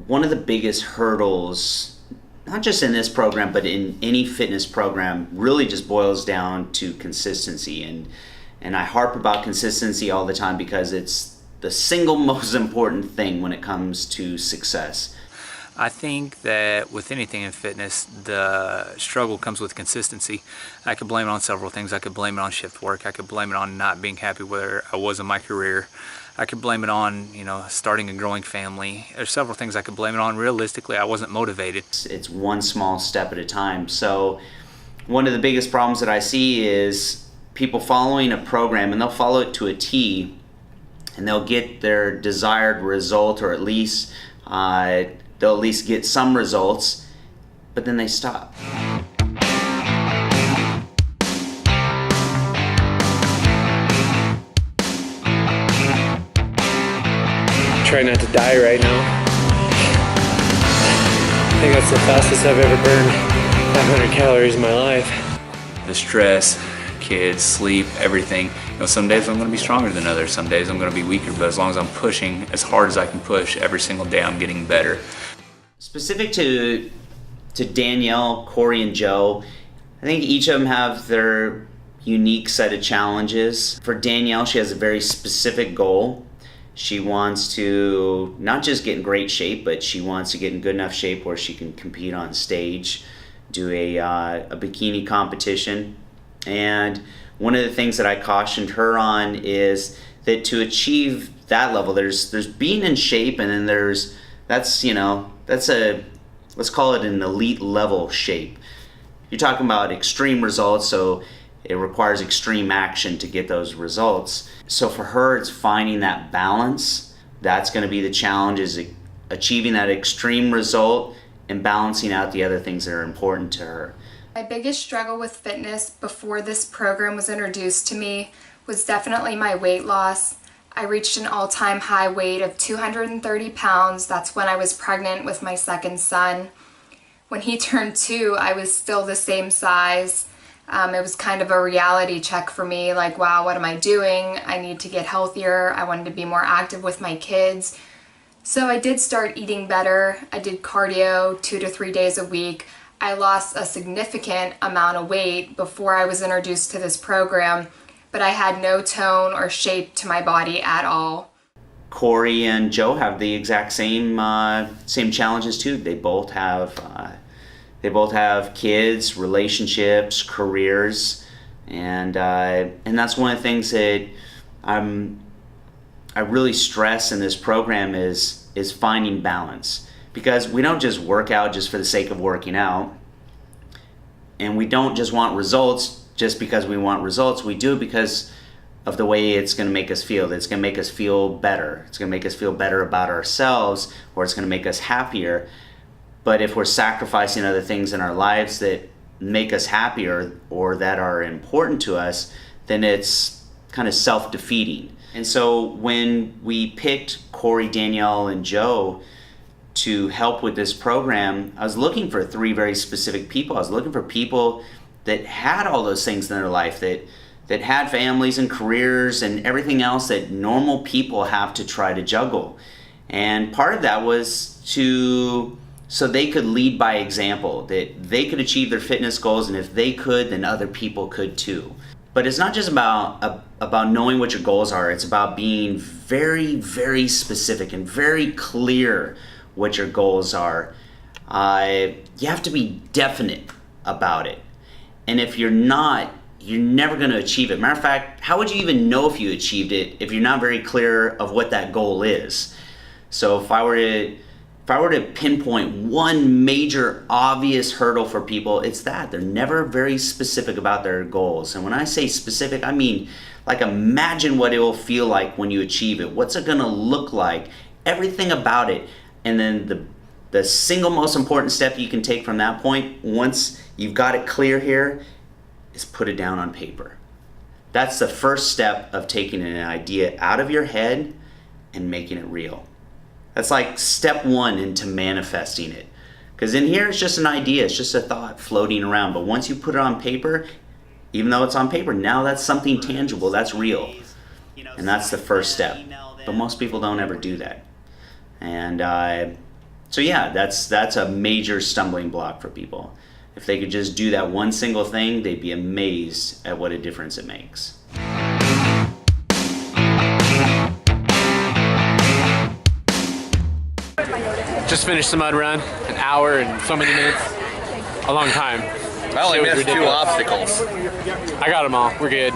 one of the biggest hurdles, not just in this program, but in any fitness program, really just boils down to consistency. And I harp about consistency all the time because it's the single most important thing when it comes to success. I think that with anything in fitness, the struggle comes with consistency. I could blame it on several things. I could blame it on shift work. I could blame it on not being happy where I was in my career. I could blame it on, starting a growing family. There's several things I could blame it on. Realistically, I wasn't motivated. It's one small step at a time. So one of the biggest problems that I see is people following a program, and they'll follow it to a T, and they'll get their desired result, or at least they'll at least get some results, but then they stop. Try not to die right now. I think that's the fastest I've ever burned 500 calories in my life. The stress, kids, sleep, everything. Some days I'm going to be stronger than others. Some days I'm going to be weaker, but as long as I'm pushing as hard as I can push every single day, I'm getting better. Specific to Danielle, Corey, and Joe, I think each of them have their unique set of challenges. For Danielle, she has a very specific goal. She wants to not just get in great shape, but she wants to get in good enough shape where she can compete on stage, do a bikini competition. And one of the things that I cautioned her on is that to achieve that level, there's being in shape, and then let's call it an elite level shape. You're talking about extreme results, so it requires extreme action to get those results. So for her, it's finding that balance. That's going to be the challenge, is achieving that extreme result and balancing out the other things that are important to her. My biggest struggle with fitness before this program was introduced to me was definitely my weight loss. I reached an all-time high weight of 230 pounds. That's when I was pregnant with my second son. When he turned 2, I was still the same size. It was kind of a reality check for me, like, wow, what am I doing? I need to get healthier. I wanted to be more active with my kids. So I did start eating better. I did cardio 2 to 3 days a week. I lost a significant amount of weight before I was introduced to this program, but I had no tone or shape to my body at all. Corey and Joe have the exact same challenges too. They both have kids, relationships, careers, and that's one of the things that I really stress in this program is finding balance. Because we don't just work out just for the sake of working out, and we don't just want results just because we want results. We do it because of the way it's going to make us feel. It's going to make us feel better. It's going to make us feel better about ourselves, or it's going to make us happier. But if we're sacrificing other things in our lives that make us happier or that are important to us, then it's kind of self-defeating. And so when we picked Corey, Danielle, and Joe to help with this program, I was looking for 3 very specific people. I was looking for people that had all those things in their life, that had families and careers and everything else that normal people have to try to juggle. And part of that was so they could lead by example, that they could achieve their fitness goals, and if they could, then other people could too. But it's not just about knowing what your goals are. It's about being very, very specific and very clear what your goals are. You have to be definite about it. And if you're not, you're never going to achieve it. Matter of fact, how would you even know if you achieved it if you're not very clear of what that goal is? So if I were to pinpoint one major obvious hurdle for people, it's that they're never very specific about their goals. And when I say specific, I mean like imagine what it will feel like when you achieve it. What's it going to look like? Everything about it. And then the single most important step you can take from that point, once you've got it clear here, is put it down on paper. That's the first step of taking an idea out of your head and making it real. That's like step 1 into manifesting it. Because in here it's just an idea, it's just a thought floating around. But once you put it on paper, even though it's on paper, now that's something tangible, that's real. And that's the first step. But most people don't ever do that. And So yeah, that's a major stumbling block for people. If they could just do that one single thing, they'd be amazed at what a difference it makes. Just finished the mud run, an hour and so many minutes. A long time. I only It was missed 2 ridiculous. obstacles. I got them all. We're good.